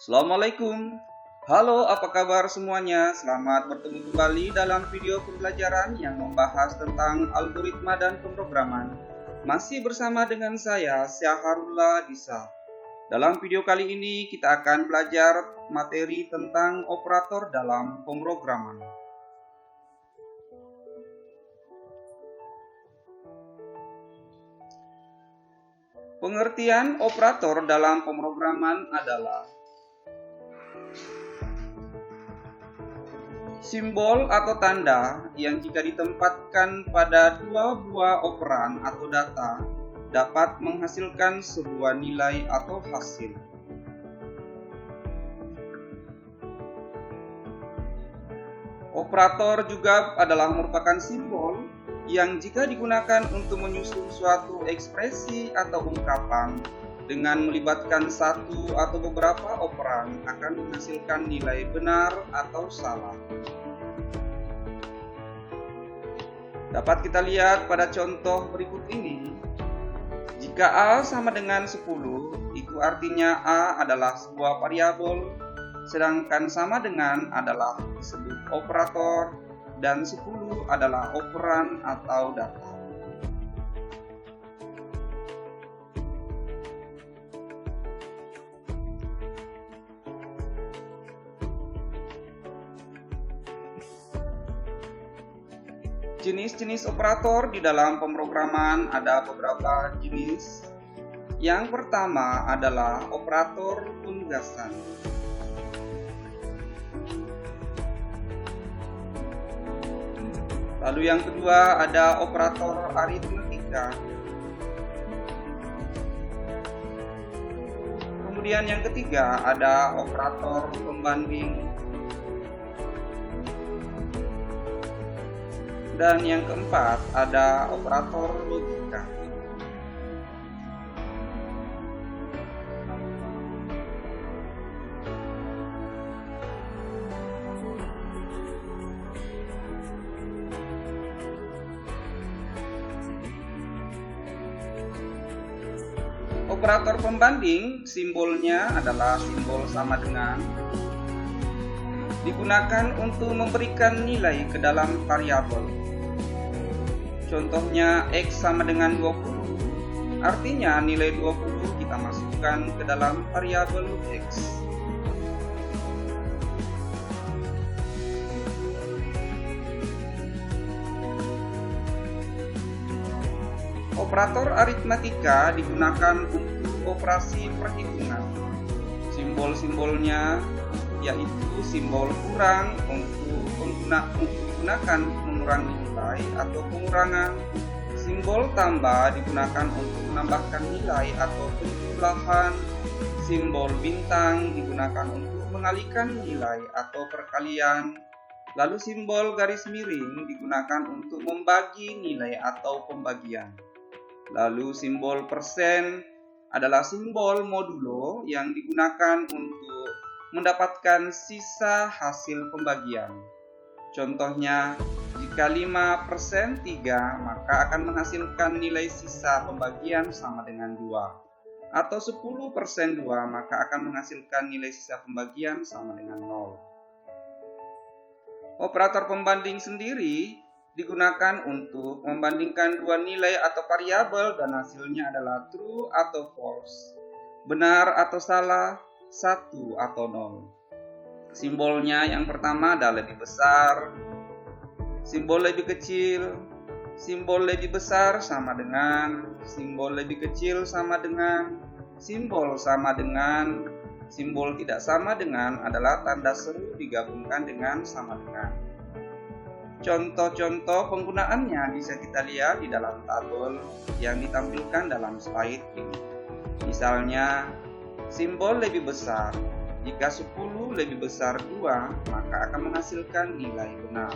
Assalamualaikum. Halo, apa kabar semuanya? Selamat bertemu kembali dalam video pembelajaran yang membahas tentang algoritma dan pemrograman. Masih bersama dengan saya, Syahrullah Disa. Dalam video kali ini kita akan belajar materi tentang operator dalam pemrograman. Pengertian operator dalam pemrograman adalah simbol atau tanda yang jika ditempatkan pada dua buah operan atau data dapat menghasilkan sebuah nilai atau hasil. Operator juga adalah merupakan simbol yang jika digunakan untuk menyusun suatu ekspresi atau ungkapan dengan melibatkan satu atau beberapa operan akan menghasilkan nilai benar atau salah. Dapat kita lihat pada contoh berikut ini. Jika A sama dengan 10, itu artinya A adalah sebuah variabel, sedangkan sama dengan adalah disebut operator, dan 10 adalah operan atau data. Jenis-jenis operator di dalam pemrograman ada beberapa jenis. Yang pertama adalah operator penugasan. Lalu yang kedua ada operator aritmatika. Kemudian yang ketiga ada operator pembanding. Dan yang keempat ada operator logika. Operator pembanding simbolnya adalah simbol sama dengan, digunakan untuk memberikan nilai ke dalam variabel. Contohnya X sama dengan 20, artinya nilai 20 kita masukkan ke dalam variabel X. Operator aritmatika digunakan untuk operasi perhitungan. Simbol-simbolnya yaitu simbol kurang untuk digunakan mengurangi nilai atau pengurangan. Simbol tambah digunakan untuk menambahkan nilai atau penjumlahan. Simbol bintang digunakan untuk mengalihkan nilai atau perkalian. Lalu simbol garis miring digunakan untuk membagi nilai atau pembagian. Lalu simbol persen adalah simbol modulo yang digunakan untuk mendapatkan sisa hasil pembagian. Contohnya, jika 5% 3, maka akan menghasilkan nilai sisa pembagian sama dengan 2. Atau 10% 2, maka akan menghasilkan nilai sisa pembagian sama dengan 0. Operator pembanding sendiri digunakan untuk membandingkan dua nilai atau variabel dan hasilnya adalah true atau false, benar atau salah, 1 atau 0. Simbolnya yang pertama adalah lebih besar, simbol lebih kecil, simbol lebih besar sama dengan, simbol lebih kecil sama dengan, simbol sama dengan, simbol tidak sama dengan adalah tanda seru digabungkan dengan sama dengan. Contoh-contoh penggunaannya bisa kita lihat di dalam tabel yang ditampilkan dalam slide ini. Misalnya, simbol lebih besar. Jika 10 lebih besar 2, maka akan menghasilkan nilai benar.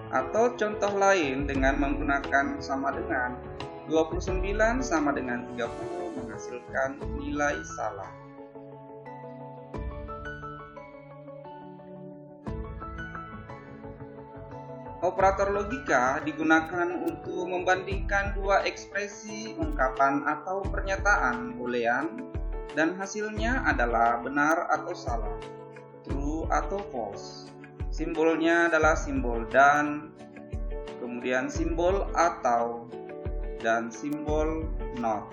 Atau contoh lain dengan menggunakan sama dengan, 29 sama dengan 30 menghasilkan nilai salah. Operator logika digunakan untuk membandingkan dua ekspresi, ungkapan, atau pernyataan boolean dan hasilnya adalah benar atau salah, true atau false. Simbolnya adalah simbol dan, kemudian simbol atau, dan simbol not.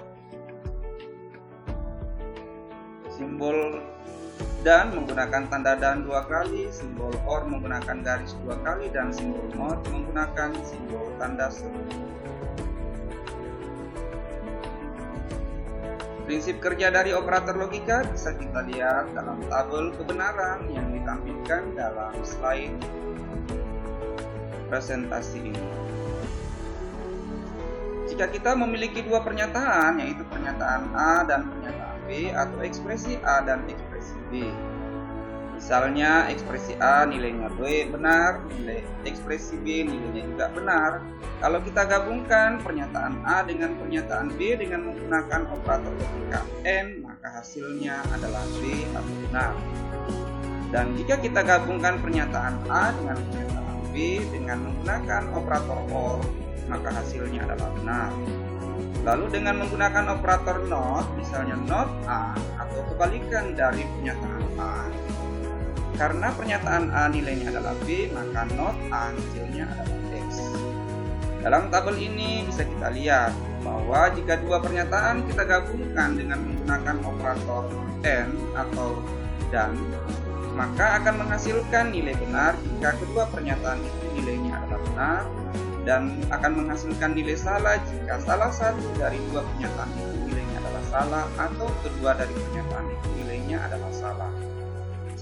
Simbol dan menggunakan tanda dan 2 kali, simbol or menggunakan garis 2 kali, dan simbol not menggunakan simbol tanda seru. Prinsip kerja dari operator logika bisa kita lihat dalam tabel kebenaran yang ditampilkan dalam slide presentasi ini. Jika kita memiliki 2 pernyataan, yaitu pernyataan A dan pernyataan B, atau ekspresi A dan ekspresi B. Misalnya ekspresi A nilainya B benar, ekspresi B nilainya juga benar. Kalau kita gabungkan pernyataan A dengan pernyataan B dengan menggunakan operator logika AND, maka hasilnya adalah B atau benar. Dan jika kita gabungkan pernyataan A dengan pernyataan B dengan menggunakan operator OR, maka hasilnya adalah benar. Lalu dengan menggunakan operator not, misalnya not A atau kebalikan dari pernyataan A, karena pernyataan A nilainya adalah B, maka not A hasilnya adalah X. Dalam tabel ini bisa kita lihat bahwa jika 2 pernyataan kita gabungkan dengan menggunakan operator AND atau dan, maka akan menghasilkan nilai benar jika kedua pernyataan itu nilainya adalah benar, dan akan menghasilkan nilai salah jika salah satu dari 2 pernyataan itu nilainya adalah salah, atau kedua dari pernyataan itu nilainya adalah salah.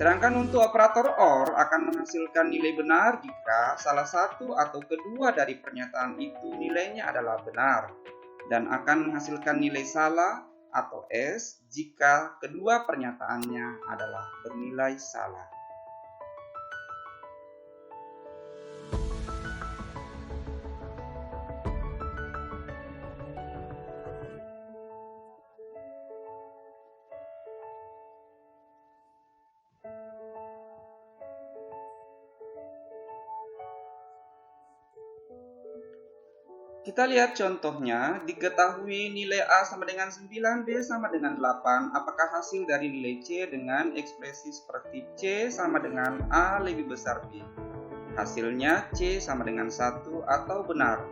Sedangkan untuk operator OR akan menghasilkan nilai benar jika salah satu atau kedua dari pernyataan itu nilainya adalah benar, dan akan menghasilkan nilai salah atau S jika kedua pernyataannya adalah bernilai salah. Kita lihat contohnya, diketahui nilai A sama dengan 9, B sama dengan 8. Apakah hasil dari nilai C dengan ekspresi seperti C sama dengan A lebih besar B? Hasilnya C sama dengan 1 atau benar.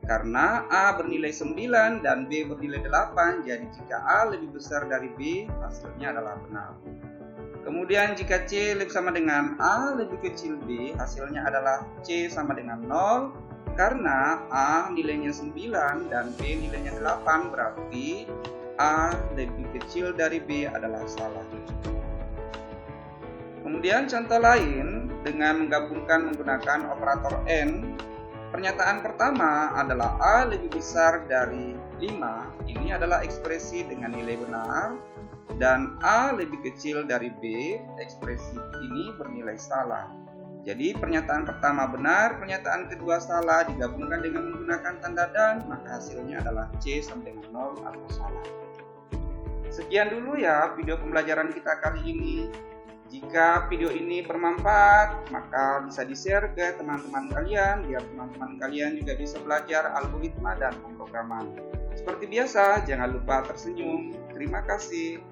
Karena A bernilai 9 dan B bernilai 8, jadi jika A lebih besar dari B, hasilnya adalah benar. Kemudian jika C lebih sama dengan A lebih kecil B, hasilnya adalah C sama dengan 0. Karena A nilainya 9 dan B nilainya 8, berarti A lebih kecil dari B adalah salah. Kemudian contoh lain dengan menggabungkan menggunakan operator AND. Pernyataan pertama adalah A lebih besar dari 5. Ini adalah ekspresi dengan nilai benar. Dan A lebih kecil dari B, ekspresi ini bernilai salah. Jadi pernyataan pertama benar, pernyataan kedua salah, digabungkan dengan menggunakan tanda dan, maka hasilnya adalah C sama dengan 0 atau salah. Sekian dulu ya video pembelajaran kita kali ini. Jika video ini bermanfaat, maka bisa di-share ke teman-teman kalian, biar teman-teman kalian juga bisa belajar algoritma dan pemrograman. Seperti biasa, jangan lupa tersenyum. Terima kasih.